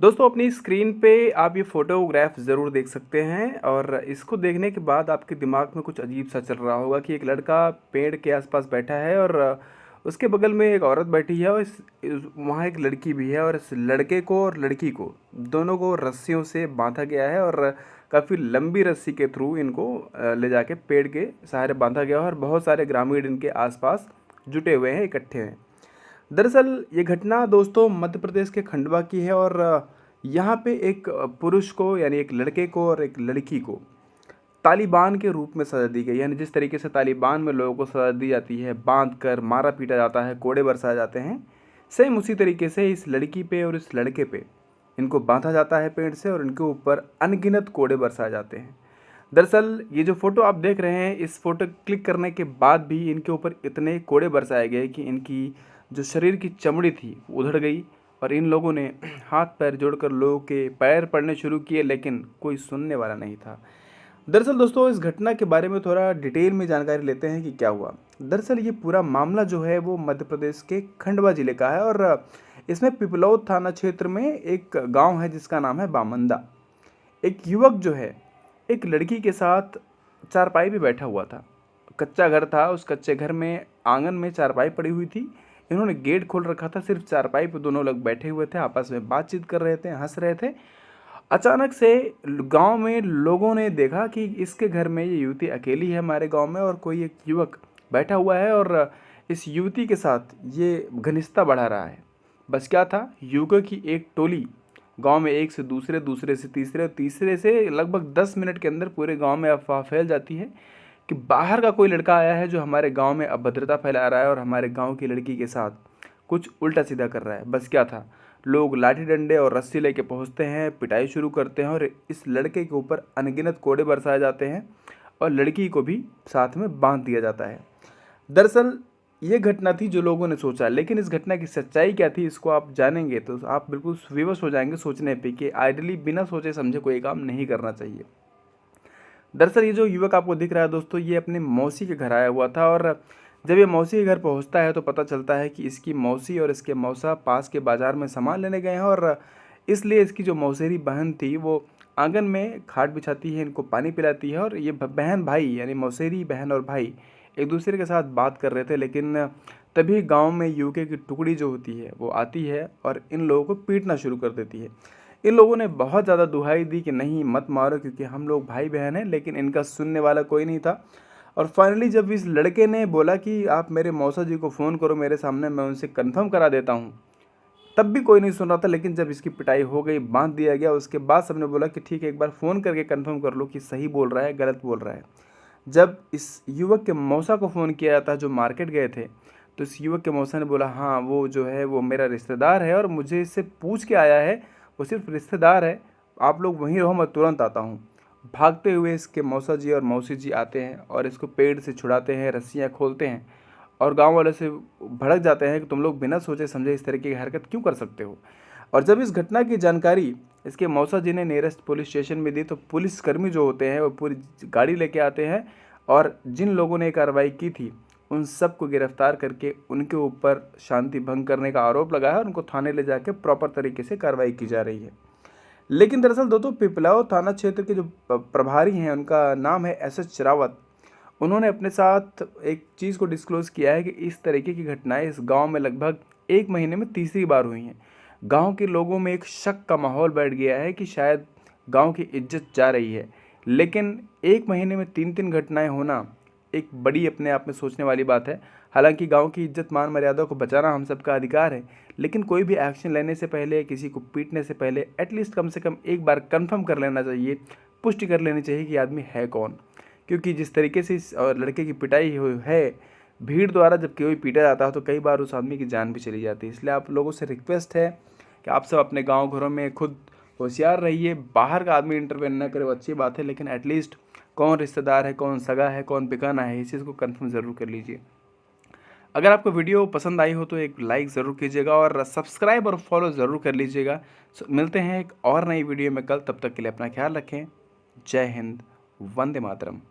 दोस्तों अपनी स्क्रीन पे आप ये फ़ोटोग्राफ ज़रूर देख सकते हैं और इसको देखने के बाद आपके दिमाग में कुछ अजीब सा चल रहा होगा कि एक लड़का पेड़ के आसपास बैठा है और उसके बगल में एक औरत बैठी है और वहाँ एक लड़की भी है और इस लड़के को और लड़की को दोनों को रस्सियों से बांधा गया है और काफ़ी लंबी रस्सी के थ्रू इनको ले जाके पेड़ के सहारे बांधा गया है और बहुत सारे ग्रामीण इनके आसपास जुटे हुए हैं, इकट्ठे हैं। दरअसल ये घटना दोस्तों मध्य प्रदेश के खंडवा की है और यहाँ पे एक पुरुष को यानी एक लड़के को और एक लड़की को तालिबान के रूप में सज़ा दी गई। यानी जिस तरीके से तालिबान में लोगों को सज़ा दी जाती है, बांध कर मारा पीटा जाता है, कोड़े बरसाए जाते हैं, सेम उसी तरीके से इस लड़की पे और इस लड़के पे इनको बांधा जाता है पेड़ से और इनके ऊपर अनगिनत कोड़े बरसाए जाते हैं। दरअसल ये जो फ़ोटो आप देख रहे हैं, इस फ़ोटो क्लिक करने के बाद भी इनके ऊपर इतने कोड़े बरसाए गए कि इनकी जो शरीर की चमड़ी थी वो उधड़ गई और इन लोगों ने हाथ पैर जोड़कर लोगों के पैर पड़ने शुरू किए, लेकिन कोई सुनने वाला नहीं था। दरअसल दोस्तों इस घटना के बारे में थोड़ा डिटेल में जानकारी लेते हैं कि क्या हुआ। दरअसल ये पूरा मामला जो है वो मध्य प्रदेश के खंडवा ज़िले का है और इसमें पिपलौद थाना क्षेत्र में एक गांव है जिसका नाम है बामंदा। एक युवक जो है एक लड़की के साथ चारपाई पे बैठा हुआ था। कच्चा घर था, उस कच्चे घर में आंगन में चारपाई पड़ी हुई थी। इन्होंने गेट खोल रखा था, सिर्फ चारपाई पे दोनों लोग बैठे हुए थे, आपस में बातचीत कर रहे थे, हंस रहे थे। अचानक से गांव में लोगों ने देखा कि इसके घर में ये युवती अकेली है हमारे गांव में और कोई एक युवक बैठा हुआ है और इस युवती के साथ ये घनिष्ठता बढ़ा रहा है। बस क्या था, युवकों की एक टोली गांव में एक से दूसरे, दूसरे से तीसरे, तीसरे से लगभग 10 मिनट के अंदर पूरे गांव में अफवाह फैल जाती है कि बाहर का कोई लड़का आया है जो हमारे गांव में अभद्रता फैला रहा है और हमारे गांव की लड़की के साथ कुछ उल्टा सीधा कर रहा है। बस क्या था, लोग लाठी डंडे और रस्सी लेके पहुंचते हैं, पिटाई शुरू करते हैं और इस लड़के के ऊपर अनगिनत कोड़े बरसाए जाते हैं और लड़की को भी साथ में बांध दिया जाता है। दरअसल ये घटना थी जो लोगों ने सोचा, लेकिन इस घटना की सच्चाई क्या थी इसको आप जानेंगे तो आप बिल्कुल विवश हो जाएंगे सोचने पे कि आइडियली बिना सोचे समझे कोई काम नहीं करना चाहिए। दरअसल ये जो युवक आपको दिख रहा है दोस्तों, ये अपने मौसी के घर आया हुआ था और जब ये मौसी के घर पहुंचता है तो पता चलता है कि इसकी मौसी और इसके मौसा पास के बाज़ार में सामान लेने गए हैं और इसलिए इसकी जो मौसेरी बहन थी वो आंगन में खाट बिछाती है, इनको पानी पिलाती है और ये बहन भाई यानी मौसेरी बहन और भाई एक दूसरे के साथ बात कर रहे थे। लेकिन तभी गांव में यूके की टुकड़ी जो होती है वो आती है और इन लोगों को पीटना शुरू कर देती है। इन लोगों ने बहुत ज़्यादा दुहाई दी कि नहीं मत मारो क्योंकि हम लोग भाई बहन हैं, लेकिन इनका सुनने वाला कोई नहीं था। और फाइनली जब इस लड़के ने बोला कि आप मेरे मौसा जी को फ़ोन करो मेरे सामने, मैं उनसे कंफर्म करा देता हूँ, तब भी कोई नहीं सुन रहा था। लेकिन जब इसकी पिटाई हो गई, बांध दिया गया, उसके बाद सबने बोला कि ठीक है एक बार फ़ोन करके कंफर्म कर लो कि सही बोल रहा है गलत बोल रहा है। जब इस युवक के मौसा को फ़ोन किया था जो मार्केट गए थे, तो इस युवक के मौसा ने बोला हाँ वो जो है वो मेरा रिश्तेदार है और मुझे इससे पूछ के आया है, वो सिर्फ रिश्तेदार है, आप लोग वहीं रहो, मैं तुरंत आता हूँ। भागते हुए इसके मौसा जी और मौसी जी आते हैं और इसको पेड़ से छुड़ाते हैं, रस्सियाँ खोलते हैं और गांव वालों से भड़क जाते हैं कि तुम लोग बिना सोचे समझे इस तरीके की हरकत क्यों कर सकते हो। और जब इस घटना की जानकारी इसके मौसा जी ने नियरेस्ट पुलिस स्टेशन में दी तो पुलिसकर्मी जो होते हैं वो पूरी गाड़ी लेके आते हैं और जिन लोगों ने कार्रवाई की थी उन सबको गिरफ्तार करके उनके ऊपर शांति भंग करने का आरोप लगाया और उनको थाने ले जाके प्रॉपर तरीके से कार्रवाई की जा रही है। लेकिन दरअसल दोस्तों पिपलाव थाना क्षेत्र के जो प्रभारी हैं उनका नाम है एस रावत। उन्होंने अपने साथ एक चीज़ को डिस्क्लोज़ किया है कि इस तरीके की घटनाएं इस गांव में लगभग एक महीने में तीसरी बार हुई हैं। गांव के लोगों में एक शक का माहौल बैठ गया है कि शायद गांव की इज्जत जा रही है। लेकिन एक महीने में 3-3 घटनाएं होना एक बड़ी अपने आप में सोचने वाली बात है। हालांकि गांव की इज्जत मान मर्यादा को बचाना हम सबका अधिकार है, लेकिन कोई भी एक्शन लेने से पहले, किसी को पीटने से पहले एटलीस्ट कम से कम एक बार कंफर्म कर लेना चाहिए, पुष्टि कर लेनी चाहिए कि आदमी है कौन। क्योंकि जिस तरीके से इस लड़के की पिटाई हुई है भीड़ द्वारा, जब कोई पीटा जाता है तो कई बार उस आदमी की जान भी चली जाती है। इसलिए आप लोगों से रिक्वेस्ट है कि आप सब अपने गांव घरों में खुद होशियार रहिए। बाहर का आदमी इंटरवेन न करे वो अच्छी बात है, लेकिन एटलीस्ट कौन रिश्तेदार है, कौन सगा है, कौन बिकाना है, इस चीज़ को कंफर्म ज़रूर कर लीजिए। अगर आपको वीडियो पसंद आई हो तो एक लाइक ज़रूर कीजिएगा और सब्सक्राइब और फॉलो ज़रूर कर लीजिएगा। मिलते हैं एक और नई वीडियो में कल, तब तक के लिए अपना ख्याल रखें। जय हिंद, वंदे मातरम।